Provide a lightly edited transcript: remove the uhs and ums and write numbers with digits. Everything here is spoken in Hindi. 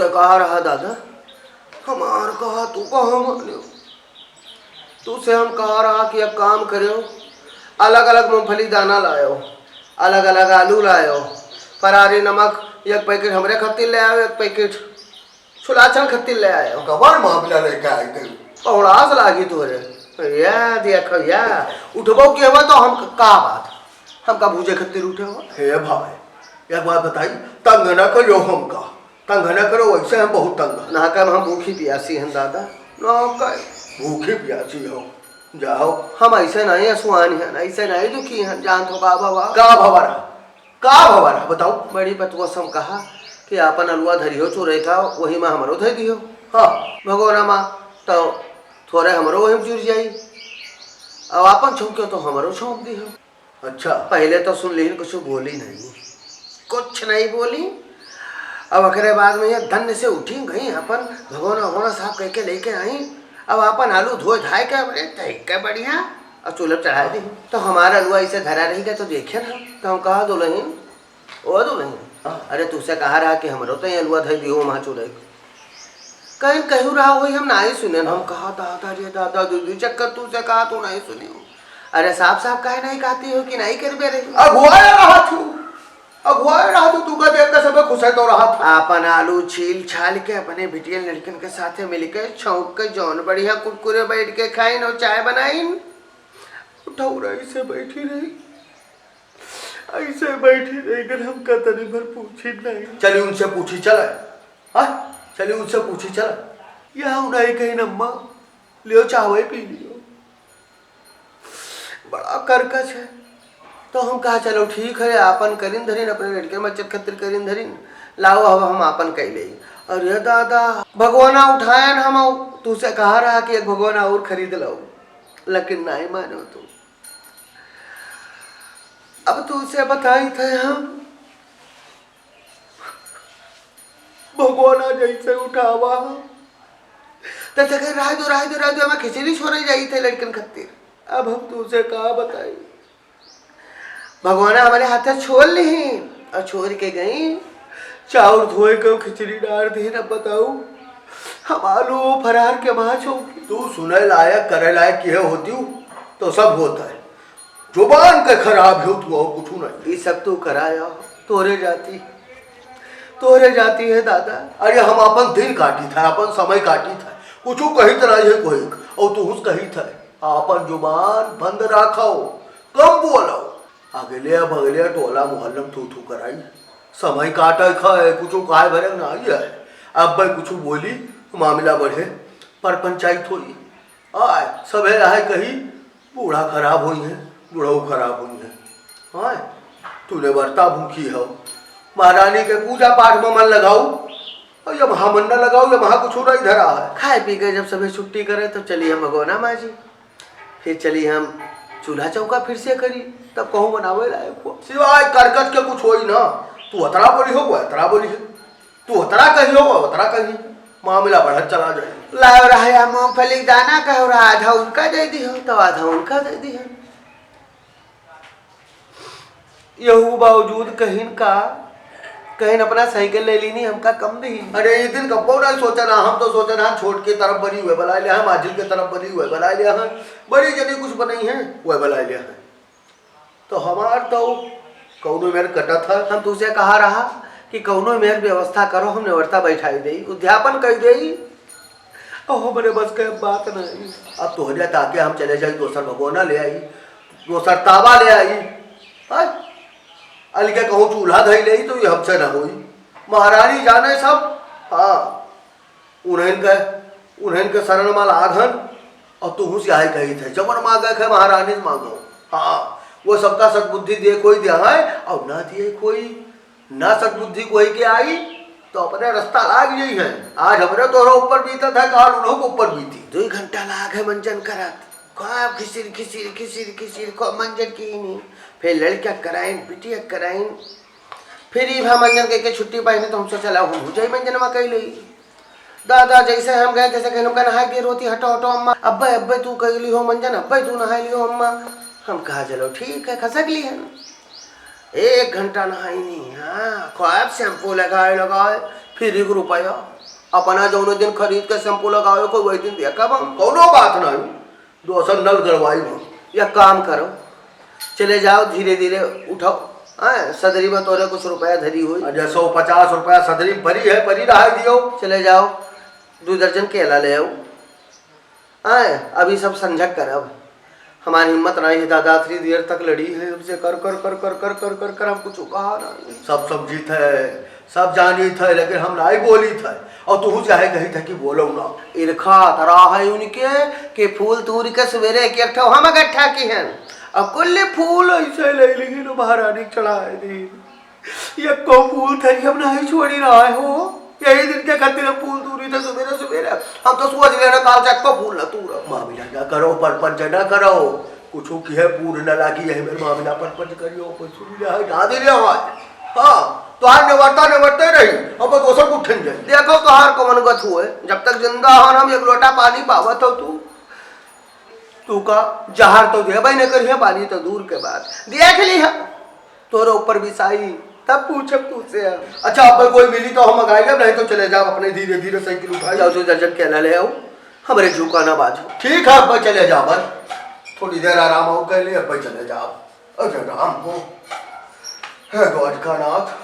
तुझसे कहा रहा दादा, हमार कहा तू कहा मानो। तुझसे हम कहा रहा कि अब काम करो, अलग अलग मूंगफली दाना लायो, अलग अलग आलू लायो, फरारी नमक एक पैकेट हमरे खत्ती ले आयो, एक पैकेट सुलाचन खत्ती ले आयो। कबर मामला लेके आई थे पौड़ास लागी तोरे या देख या उठबो के हुआ तो हम का बात हमका भूजे खत्ती उठे हो। हे भाई एक बात बताई, तंग न करो हमका, तंग न करो, वैसे हम बहुत तंग ना कर हम भूखी प्यासी हैं दादा, ना कर भूखे प्यासी हो। जाओ हम ऐसे नहीं असुआनी हैं, ऐसे नहीं दुखी हैं, जान तो का बाबा का भवरा बताओ। बड़ी पतुआ सम कहा कि आपन अलुआ धरियो चोरे का, वही माँ हमरो धर दियो। हाँ भगवाना माँ तो थोड़े हमरो वही जुड़ जाई, अब आपन छौंक्यो तो हमरो छौंक दियो। अच्छा पहले तो सुन ली कुछ बोली नहीं, कुछ नहीं बोली। अब अखरे बाद में ये धन्य से उठी गई, अपन भगवाना भगवाना साहब कह के लेके आई। अब अपन आलू धोए धाए के बड़े तरीके बढ़िया और चूल्हे चढ़ा दी। तो हमारा अलुआ इसे धरा रही गया तो देखे ना, तो हम कहा दुल्हन ओ दुल्हन, अरे तुझसे कहा रहा कि हमरो तो अलुआ धर दियो वहाँ चूल्हे कहीं कहू रहा हुई हम नहीं सुने। हम कहा दादा रे दादा दूधी चक्कर तुझसे कहा तू नहीं सुनी हो। अरे साफ साफ कहे नहीं कहती हो कि नहीं कर बे रही। अगुआ रहा तू का देख के सब खुश है तो रहा था। अपन आलू छील छाल के अपने बिटिया लड़कन के साथे मिलके छौंक के जौन बढ़िया कुरकुरे बैठ के खाइन और चाय बनाइन। उठाऊ ऐसे बैठी रही, ऐसे बैठी रही कर हम का तनी भर पूछी नहीं। चलिए उनसे पूछी चला, हाँ चलिए उनसे पूछी चला। यहाँ नहीं कहीं नम्मा लियो चावल पी लियो, बड़ा करकश है। तो हम कहा चलो ठीक है, आपन करीन धरीन अपने लड़के बच्चे खतिर करीन धरीन लाओ, अब हम आपन कह ले। अरे दादा भगवाना उठाया ना, हम तुझसे कहा रहा कि एक भगवाना और खरीद लो, लेकिन नहीं मानो तू। अब तुझसे बताई थे हम भगवाना जैसे उठावा तो जगह राह दो हमें खिचड़ी छोड़े जाई थे लड़कन खतिर। अब हम तुझसे कहा बताई, भगवाना हमारे हाथ छोड़ ली और छोड़ के गई, चाउर धोए के खिचड़ी डाल दी। अब बताऊ हम आलू फरार के वहां चौकी। तू सुने लायक करे लायक यह होती हूँ तो सब होता है, जुबान के खराब हो तू और कुछ नहीं। ये सब तू कराया तोरे जाती है दादा। अरे हम अपन दिन काटी था, अपन समय काटी था, कुछ कही तरह है कोई और तू उस कही था। अपन जुबान बंद रखो, कम बोलो, अगले टोला मोहल्ला में थू कराई, समय काटा खाए कुछ काहे भरे ना है। अब भाई कुछ बोली मामला बढ़े पर पंचायत हुई आए सब है कही बूढ़ा खराब हुई है, बूढ़ा खराब हुई है। हाँ तूने वर्ता भूखी हो, महारानी के पूजा पाठ में मन लगाओ और ये वहाँ मन न लगाओ, ये वहाँ कुछ नहीं धरा है। खाए पी के जब सभी छुट्टी करे तो चलिए हम भगवाना माँ जी, फिर चलिए हम चूल्हा चौका फिर से करी, तब कहूँ बनावे लायक हो। सिवाय करकट के कुछ हो ही ना, तू अतरा बोली हो वो अतरा बोली है, तू अतरा कही हो वो अतरा कही, मामला बढ़त चला जाए। लाओ रहा मूंगफली दाना कहो रहा, आधा उनका दे दी हो तो आधा उनका दे दी हो। यहू बावजूद कहीं अपना साइकिल ले ली नहीं, हमका कम दी। अरे ये दिन कब नहीं सोचा ना, हम तो सोचा ना छोड़ के तरफ बनी हुए बना लिया, माजिल के तरफ बनी हुए बना लिया है, बड़ी जनी कुछ बनाई है वह बना लिया है। तो हमार तो कौनो मेरे कटा था, हम तुझसे कहा रहा कि कौनो मेरे व्यवस्था करो, हम निवर्ता बैठाई दे, उद्यापन कर दे, ओह मेरे बस के बात नहीं। अब तो हो जाए ताकि हम चले जाए, दोसर भगोना ले आई, दोसर तावा ले आई, अलगे कहूँ चूल्हा धई ले तो ये हमसे न हुई। महारानी जाने सब, हाँ उन्हें के शरण माल आधन और तू से आए कही थे जबर मांगे थे महारानी से मांगो। हाँ वो सबका सद्बुद्धि दे कोई दिया है और ना दिए कोई, ना सद्बुद्धि कोई के आई तो अपने रास्ता लाग गई है। आज हमने तोहरा ऊपर बीता था, कल उन्हों को ऊपर बीती। 2 घंटा लाग है मंजन करत, खूब खिसिर खूब मंजन की नहीं, फिर लड़कियाँ कराइन बिटिया कराइन, फिर ही मंजन के छुट्टी पाई तो हमसे चला हम हो जाए मंजन में कही ली। दादा जैसे हम गए जैसे कहने का नहाई दे रोती, हटो अम्मा, अब्बे तू कह ली हो मंजन, अब्बे तू नहाई लियो अम्मा। हम कहा चलो ठीक है, खसक ली है। 1 घंटा नहाई नहीं, हाँ खूब शैम्पू लगाए फिर 1 रुपया अपना जौन दिन खरीद के शैम्पू लगावे को वही दिन देखा हम। कोनो बात नहीं, दोसर नल गड़वाई हम। या काम करो, चले जाओ धीरे धीरे उठाओ। सदरी में तोरे कुछ रुपया धरी हुई, 150 रुपया सदरी भरी है, भरी रहा दियो। चले जाओ 2 दर्जन केला ले आओ। अभी सब संझक कर, अब हमारी हिम्मत नहीं है दादा, 3 देर तक लड़ी है हमसे, कर कर कर कर कर कर कर कर हम कुछ कहा नहीं। सब समझी थे, सब जानी थे, लेकिन हम नहीं बोली थे। और तू चाहे कही था कि बोलो ना। ईर्खा तरा है उनके कि फूल तूर के सवेरे इकट्ठा हम इकट्ठा की हैं। अब कुल फूल ऐसे ले लेंगे ना महारानी चढ़ाए दिन, ये को फूल थरी हम नहीं छोड़ी रहा हो। यही दिन के खातिर हम फूल तूरी थे सवेरे सवेरे। हम तो सोच रहे ना काल चक को फूल ना तूर। मामिला ना करो, परपंच ना करो, कुछ की है पूर्ण न लागी, यही मेरे मामिला परपंच करियो, कोई सुनी है ना दे लिया आवाज। हाँ तो आज निवर्ता रही, अब दोसर को उठन जाए। देखो कहार को मनगत हुए, जब तक जिंदा हो हम 1 लोटा पानी पावत हो। तू का जहर तो दे भाई न करिए, पानी तो दूर के बात देख ली है तोरे ऊपर भी साई, तब पूछब तुझसे। अच्छा अब कोई मिली तो हम मंगाएंगे, नहीं तो चले जाओ अपने धीरे धीरे साइकिल उठाई जाओ 2 दर्जन केला ले आओ, हमारे झुका ना बाजू। ठीक है अब चले जाओ, बस थोड़ी देर आराम हो के लिए अब चले जाओ। अजय राम हो है गॉड का नाथ।